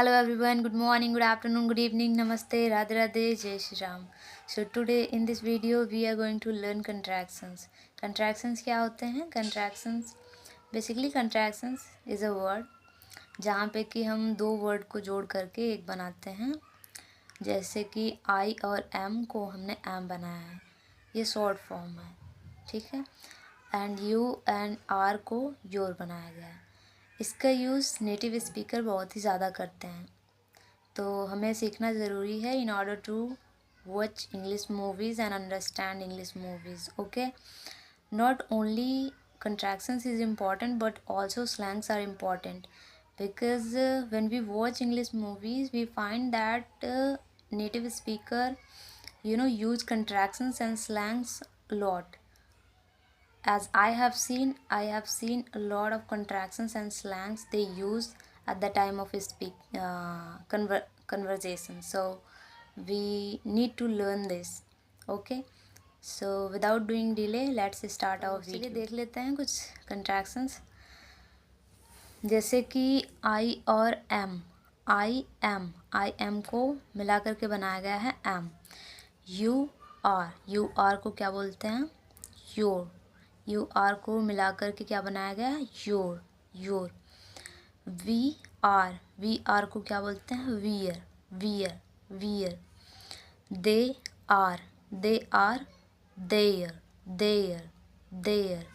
Hello everyone, good morning, good afternoon, good evening, namaste, radhe radhe, jai shri ram. So today in this video we are going to learn contractions. Contractions क्या होते हैं? Contractions basically contractions is a word जहाँ पे कि हम दो word को जोड़ करके एक बनाते हैं. जैसे कि I और M को हमने M बनाया है, ये शॉर्ट फॉर्म है, ठीक है. एंड U एंड R को योर बनाया गया है. इसका यूज़ नेटिव स्पीकर बहुत ही ज़्यादा करते हैं, तो हमें सीखना ज़रूरी है in order to watch English movies and understand English movies. Okay, not only contractions is important but also slangs are important because when we watch English movies we find that native speaker use contractions and slangs a lot. As I have seen a lot of contractions and slangs they use at the time of conversation. So we need to learn this. Okay. So without doing delay, let's start our video. चलिए देख लेते हैं कुछ contractions. जैसे कि I और M. I am को मिला करके बनाया गया है am. You are को क्या बोलते हैं? Your. यू आर को मिलाकर के क्या बनाया गया है? योर. वी आर को क्या बोलते हैं? We're. They are there.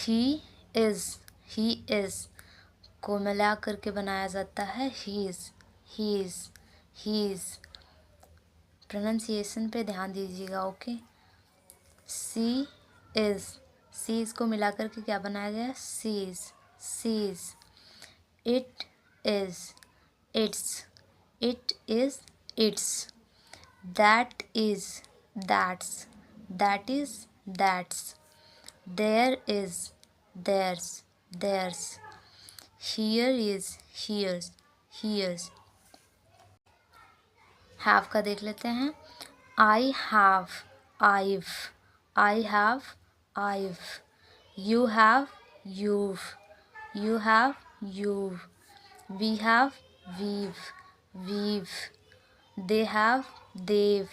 He is को मिला करके बनाया जाता है ही इज. प्रोनाउंसिएशन पे ध्यान दीजिएगा. ओके. सी इज को मिला करके क्या बनाया गया? She's. It is it's. That is that's. There is there's. Here is here's. Have का देख लेते हैं. I have I've. You have you've. We have we've. They have they've.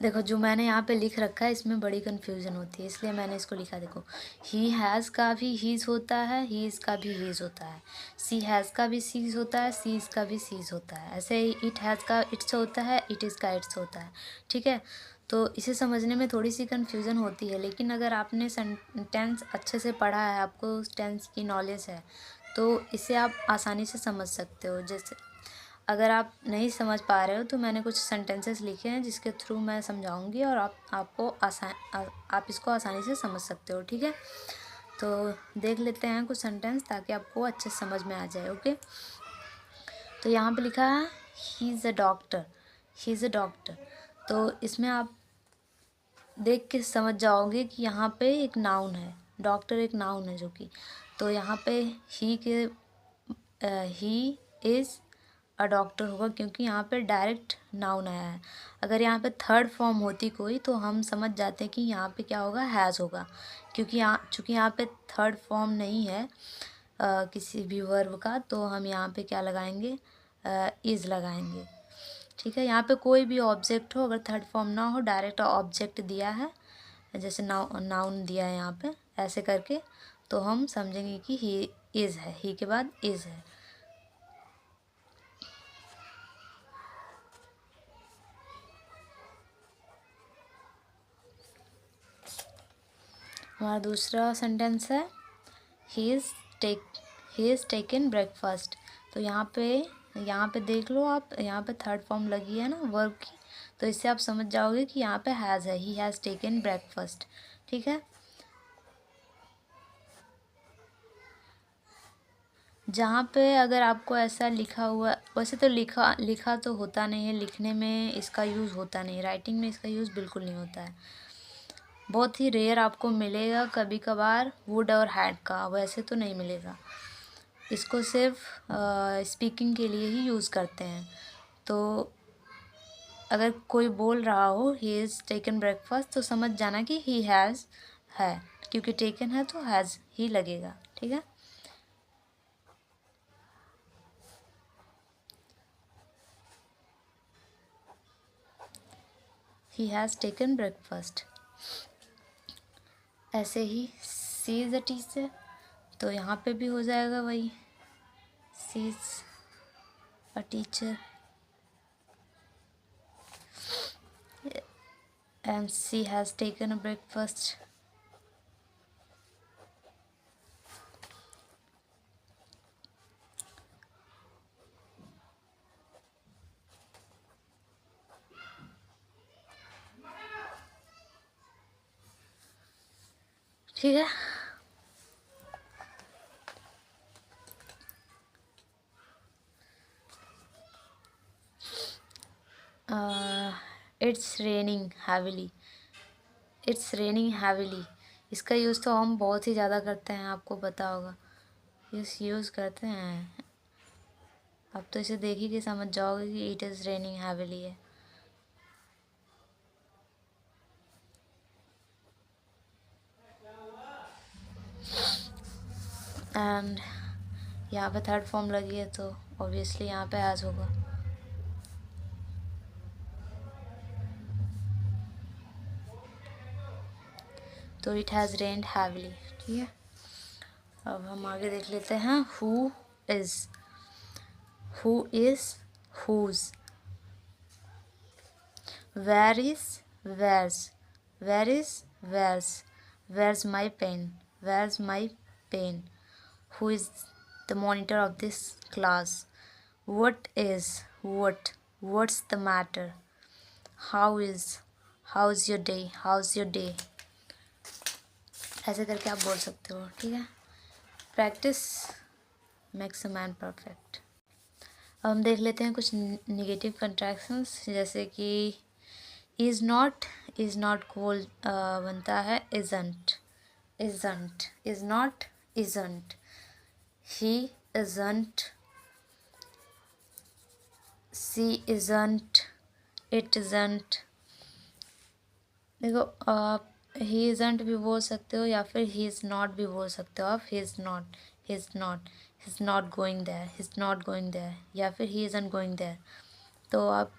देखो जो मैंने यहाँ पे लिख रखा है इसमें बड़ी कन्फ्यूज़न होती है, इसलिए मैंने इसको लिखा. देखो ही हैज़ का भी हीज़ होता है, ही इज़ का भी हीज़ होता है. सी हैज़ का भी सीज़ होता है, सीज़ का भी सीज़ होता है. ऐसे ही इट हैज़ का इट्स होता है, इट इज़ का इट्स होता है. ठीक है, तो इसे समझने में थोड़ी सी कन्फ्यूज़न होती है, लेकिन अगर आपने सेंटेंस अच्छे से पढ़ा है, आपको टेंस की नॉलेज है, तो इसे आप आसानी से समझ सकते हो. जैसे अगर आप नहीं समझ पा रहे हो तो मैंने कुछ सेंटेंसेस लिखे हैं जिसके थ्रू मैं समझाऊंगी और आप इसको आसानी से समझ सकते हो. ठीक है, तो देख लेते हैं कुछ सेंटेंस ताकि आपको अच्छे समझ में आ जाए. ओके, तो यहाँ पे लिखा है ही इज़ अ डॉक्टर. तो इसमें आप देख के समझ जाओगे कि यहाँ पे एक नाउन है, डॉक्टर एक नाउन है जो कि, तो यहाँ पे ही इज़ अ डॉक्टर होगा क्योंकि यहाँ पे डायरेक्ट नाउन आया है. अगर यहाँ पे थर्ड फॉर्म होती कोई तो हम समझ जाते कि यहाँ पे क्या होगा? हैज़ होगा. चूँकि यहाँ पे थर्ड फॉर्म नहीं है किसी भी वर्ब का, तो हम यहाँ पे क्या लगाएंगे? इज़ लगाएंगे. ठीक है, यहाँ पे कोई भी ऑब्जेक्ट हो, अगर थर्ड फॉर्म ना हो, डायरेक्ट ऑब्जेक्ट दिया है, जैसे नाउन दिया है यहाँ पे ऐसे करके, तो हम समझेंगे कि ही इज़ है, ही के बाद इज़ है. हमारा दूसरा सेंटेंस है ही इज़ टेकन ब्रेकफास्ट. तो यहाँ पे देख लो आप, यहाँ पे थर्ड फॉर्म लगी है ना वर्ब की, तो इससे आप समझ जाओगे कि यहाँ पे हैज़ है, ही हैज़ टेकन ब्रेकफास्ट. ठीक है, जहाँ पे अगर आपको ऐसा लिखा हुआ, वैसे तो लिखा तो होता नहीं है, लिखने में इसका यूज़ होता नहीं, राइटिंग में इसका यूज़ बिल्कुल नहीं होता है. बहुत ही रेयर आपको मिलेगा, कभी कभार वुड और हैड का, वैसे तो नहीं मिलेगा. इसको सिर्फ स्पीकिंग के लिए ही यूज़ करते हैं. तो अगर कोई बोल रहा हो ही इज़ टेकन ब्रेकफास्ट तो समझ जाना कि ही हैज़ है, क्योंकि टेकन है तो हैज़ ही लगेगा, ठीक है। He has taken breakfast. ऐसे ही सी इज़ अ टीचर, तो यहाँ पे भी हो जाएगा वही, she is a teacher and she has taken a breakfast. ठीक है। It's raining heavily, it's raining heavily, इसका यूज़ तो हम बहुत ही ज़्यादा करते हैं, आपको पता होगा, इस यूज़ करते हैं। अब तो इसे देख ही के समझ जाओगे कि इट इज़ रेनिंग हैविली है। एंड यहाँ पे थर्ड फॉर्म लगी है तो ऑब्वियसली यहाँ पे हैज़ होगा। तो इट हैज़ रेन्ड हैविली, ठीक है। अब हम आगे देख लेते हैं who is, who is, who's, where is, where's, where is, where's, where's my pen, where's my pen, who is the monitor of this class, what is, what, what's the matter, how is your day, how is your day, ऐसे करके आप बोल सकते हो, ठीक है। Practice makes a man perfect. अब हम देख लेते हैं कुछ निगेटिव कंट्रैक्शंस, जैसे कि इज़ नॉट को बनता है isn't, isn't, is not, isn't, he isn't, she isn't, it isn't. देखो आप ही इज़ंट भी बोल सकते हो या फिर ही इज़ नॉट भी बोल सकते हो आप, he is not, he is not, he is not going there, he is not going there, या फिर ही इज़ंट गोइंग देयर। तो आप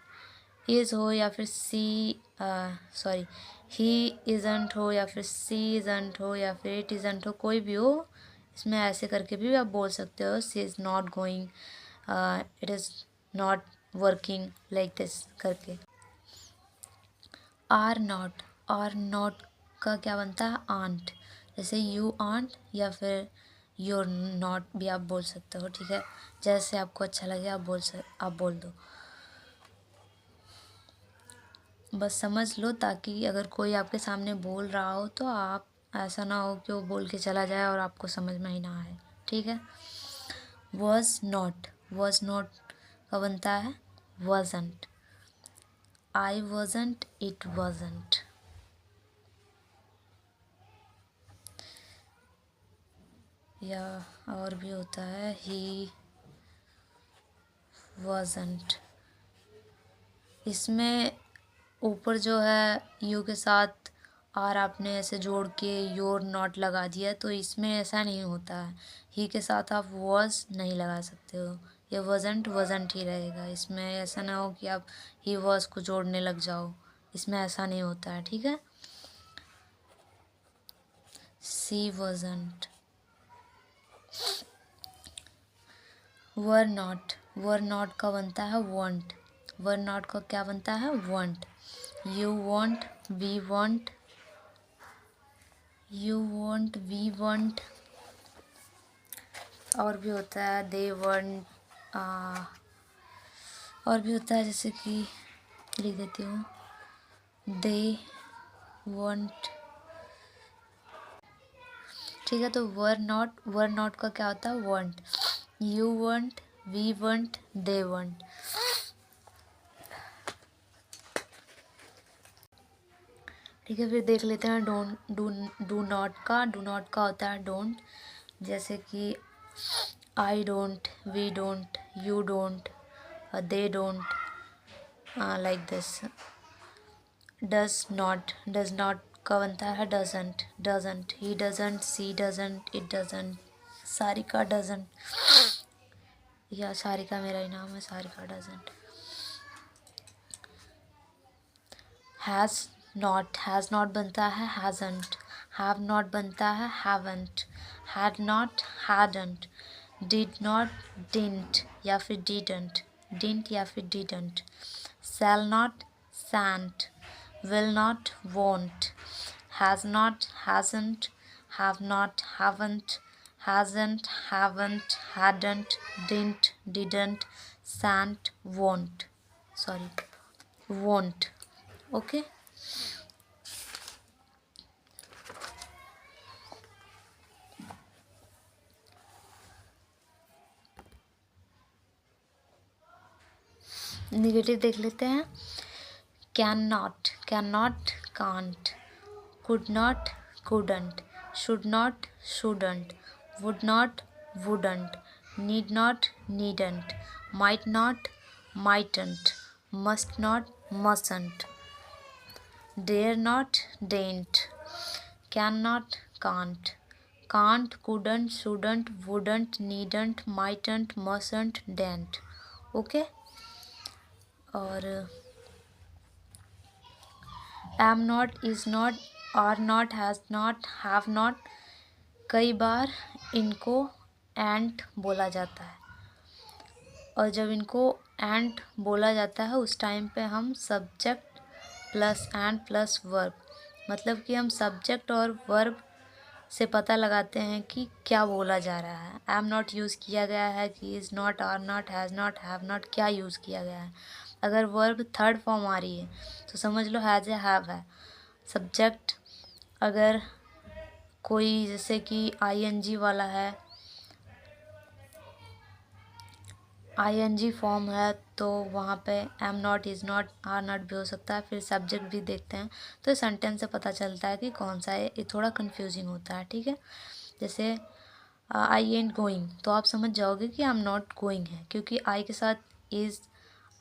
इज़ हो या फिर सी सॉरी ही इज़ंट हो या फिर सी इज़ंट हो या फिर इट इज़ंट हो, कोई भी हो, इसमें ऐसे करके भी आप बोल सकते हो, she is not going, it is not working, like this करके। आर नॉट का क्या बनता है आंट, जैसे यू आंट या फिर योर नॉट भी आप बोल सकते हो, ठीक है। जैसे आपको अच्छा लगे आप बोल दो, बस समझ लो, ताकि अगर कोई आपके सामने बोल रहा हो तो आप ऐसा ना हो कि वो बोल के चला जाए और आपको समझ में ही ना आए, ठीक है। वॉज नॉट का बनता है wasn't, I wasn't, it wasn't. या और भी होता है ही वॉजंट, इसमें ऊपर जो है यू के साथ आर आपने ऐसे जोड़ के योर नॉट लगा दिया, तो इसमें ऐसा नहीं होता है, ही के साथ आप वॉज नहीं लगा सकते हो, ये वज़ंट ही रहेगा। इसमें ऐसा ना हो कि आप ही वॉज को जोड़ने लग जाओ, इसमें ऐसा नहीं होता है, ठीक है। सी वज़ंट, वर नॉट का बनता है वॉन्ट, वर नॉट का क्या बनता है won't, you won't, we won't, you won't, we won't. और भी होता है दे वॉन्ट, और भी होता है जैसे कि लिख देती हूँ, दे वॉन्ट, ठीक है। तो वर नॉट का क्या होता है won't, you won't, we won't, they won't. ठीक है, फिर देख लेते हैं डू नॉट का होता है डोंट, जैसे कि I don't, we don't, you don't, they don't, like this. Does not का बनता है doesn't, doesn't, he doesn't, she doesn't, it doesn't, Sarika doesn't, या सारिका मेरा ही नाम है, सारिका डजंट। हैज़ नॉट बनता है हैज़ंट, हैव नॉट बनता है haven't, had not hadn't, did not didn't या फिर डिडंट, डिडंट या फिर didn't, shall not shan't, will not won't, has not hasn't, have not haven't, hasn't haven't, hadn't didn't, shan't won't, sorry, won't. Okay. Negative देख लेते हैं। Can not, can't, could not couldn't, should not shouldn't, would not wouldn't, need not needn't, might not mightn't, must not mustn't, dare not daren't, cannot can't, couldn't, shouldn't, wouldn't, needn't, mightn't, mustn't, daren't. Okay. और am not, is not, are not, has not, have not, कई बार इनको and बोला जाता है, और जब इनको and बोला जाता है उस टाइम पे हम subject plus and plus verb, मतलब कि हम सब्जेक्ट और वर्ब से पता लगाते हैं कि क्या बोला जा रहा है। एम नॉट यूज़ किया गया है कि is not, are not, has not, have not, क्या यूज़ किया गया है। अगर वर्ब थर्ड फॉर्म आ रही है तो समझ लो हैज़ या हैव है। सब्जेक्ट अगर कोई जैसे कि आईएनजी वाला है, आईएनजी फॉर्म है, तो वहाँ पे am not, is not, are not भी हो सकता है। फिर सब्जेक्ट भी देखते हैं तो सेंटेंस से पता चलता है कि कौन सा है। ये थोड़ा कंफ्यूजिंग होता है, ठीक है। जैसे आई एंट गोइंग, तो आप समझ जाओगे कि आई एम नॉट गोइंग है, क्योंकि आई के साथ इज़,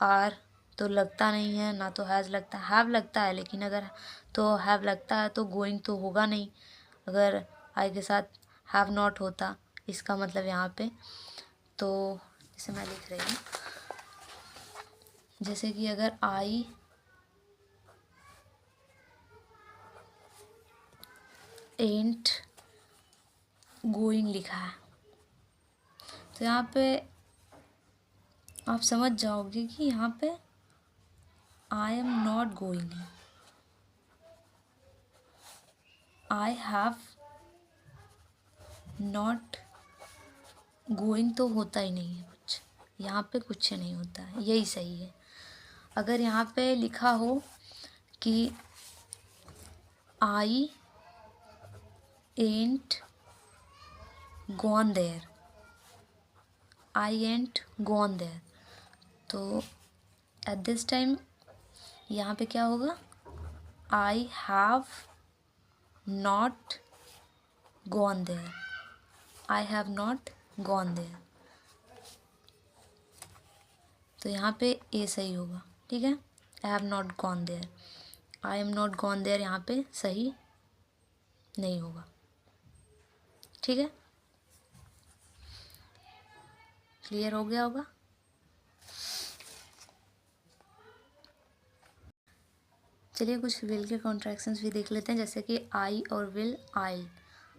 आर तो लगता नहीं है, ना तो हैज़ लगता है। हैव लगता है, लेकिन अगर तो हैव लगता है तो गोइंग तो होगा नहीं अगर आई के साथ हैव नॉट होता। इसका मतलब यहाँ पे तो जैसे मैं लिख रही हूँ, जैसे कि अगर आई एंट गोइंग लिखा है तो यहाँ पे आप समझ जाओगे कि यहाँ पे आई एम नॉट गोइंग है। आई हैव नॉट गोइंग तो होता ही नहीं है कुछ, यहाँ पे कुछ नहीं होता है, यही सही है। अगर यहाँ पे लिखा हो कि I ain't gone there, I ain't gone there, तो एट दिस टाइम यहाँ पे क्या होगा, I have not gone there, I have not gone there, तो यहाँ पे ए सही होगा, ठीक है। I have not gone there, I am not gone there यहाँ पे सही नहीं होगा, ठीक है। क्लियर हो गया होगा। चलिए कुछ विल के कॉन्ट्रैक्शंस भी देख लेते हैं, जैसे कि आई और will, I'll,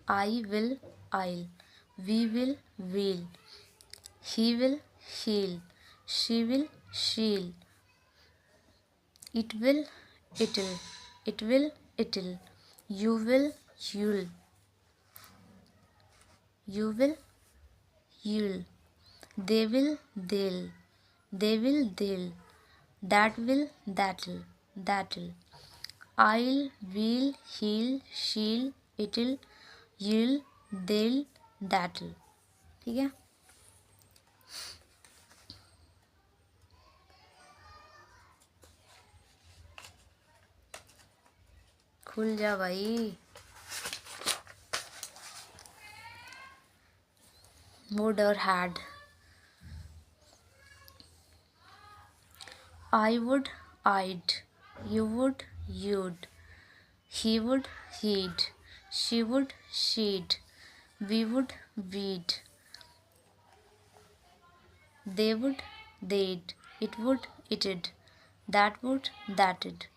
I will I'll, we will we'll, he will he'll, she will she'll, it will it'll, it will it'll, you will you'll, you will you'll, they will they'll, that will that'll, I'll, will, he'll, she'll, it'll, you'll, they'll, that'll, ठीक है। खुल जा भाई। would or had, I would eyed, you would, you'd, he would, he'd, she would, she'd, we would, we'd, they would, they'd, it would, it'd, that would, that'd.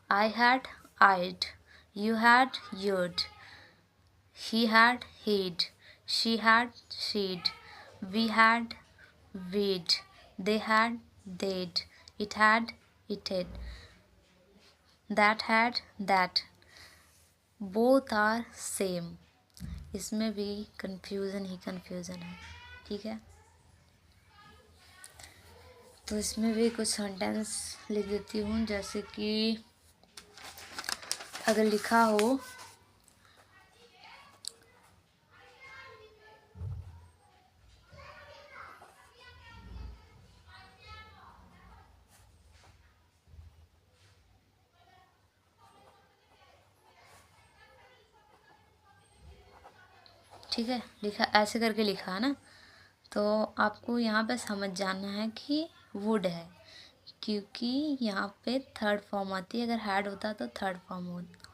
I had, I'd, you had, you'd, he had, he'd, she had, she'd, we had, we'd, they had, they'd, it had, it'd, that had, that. Both are same, इसमें भी confusion ही confusion है, ठीक है। तो इसमें भी कुछ sentence लिख देती हूँ, जैसे कि अगर लिखा हो ठीक है, लिखा ऐसे करके लिखा है ना, तो आपको यहाँ पे समझ जाना है कि वुड है, क्योंकि यहाँ पे थर्ड फॉर्म आती है। अगर हैड होता तो थर्ड फॉर्म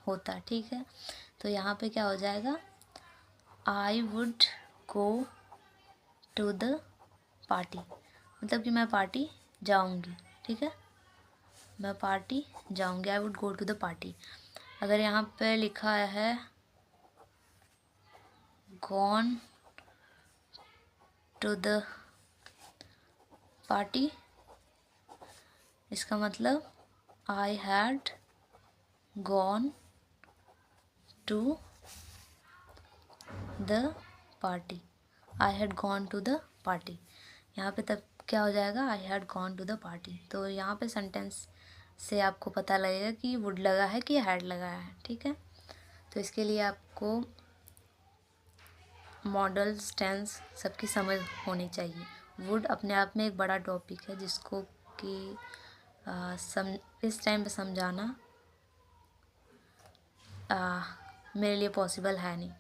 होता, ठीक है। तो यहाँ पे क्या हो जाएगा, I would go to the party, मतलब कि मैं पार्टी जाऊँगी, ठीक है, मैं पार्टी जाऊँगी, I would go to the party. अगर यहाँ पे लिखा है gone to the party, इसका मतलब I had gone to the party, I had gone to the party। यहाँ पे तब क्या हो जाएगा, I had gone to the party। तो यहाँ पे सेंटेंस से आपको पता लगेगा कि वुड लगा है कि हैड लगा है, ठीक है। तो इसके लिए आपको मॉडल्स टेंस सबकी समझ होनी चाहिए। वुड अपने आप में एक बड़ा टॉपिक है, जिसको कि इस टाइम पे समझाना मेरे लिए पॉसिबल है नहीं,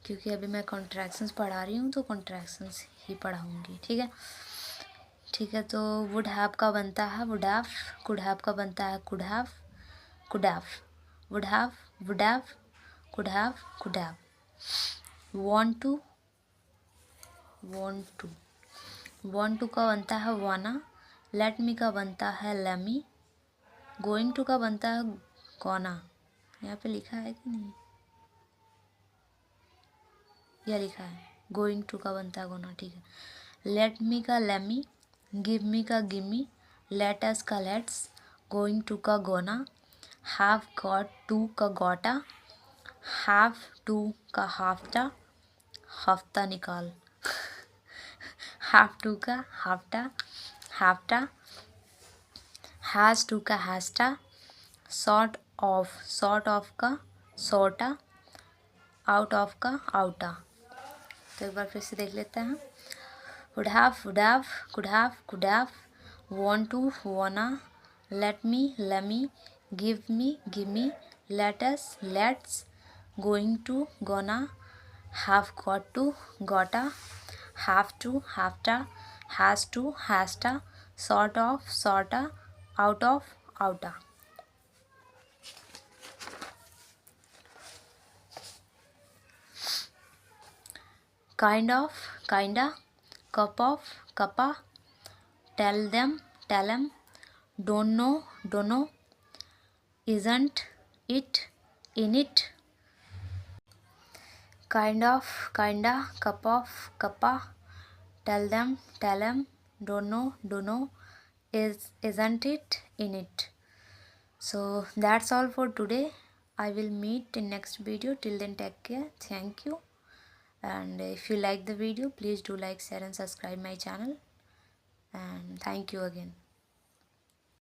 क्योंकि अभी मैं कॉन्ट्रैक्शंस पढ़ा रही हूँ, तो कॉन्ट्रैक्शंस ही पढ़ाऊँगी, ठीक है। ठीक है, तो वुड हैव का बनता है वुड हैव, कुड हैव का बनता है could have, could have, would have, would have, could have, could have. want to, want to, want to का बनता है wanna, let me का बनता है let me, going to का बनता है gonna। यहाँ पे लिखा है कि नहीं, यह लिखा है going to का बनता है gonna, ठीक है। let me का let me, give me का give me, let us का let's, going to का gonna, have got to का gotta, have to का hafta, हफ्ता निकाल have to का hafta, hafta, has to का hasta, sort of का sorta, out of का outa। तो एक बार फिर से देख लेते हैं। would have, could have, want to, wanna, let me, give me, let us, let's, going to, gonna, have got to, gotta, have to, hafta, has to, hasta, sort of, sorta, out of, outa। kind of, kinda, cup of, cuppa, tell them, tell 'em, don't know, dunno, isn't it, in it। kind of, kinda, cup of, cuppa, tell them, tell 'em, don't know, dunno, isn't it, in it। So that's all for today. I will meet in next video. Till then, take care. Thank you. And if you like the video, please do like, share and subscribe my channel, and thank you again.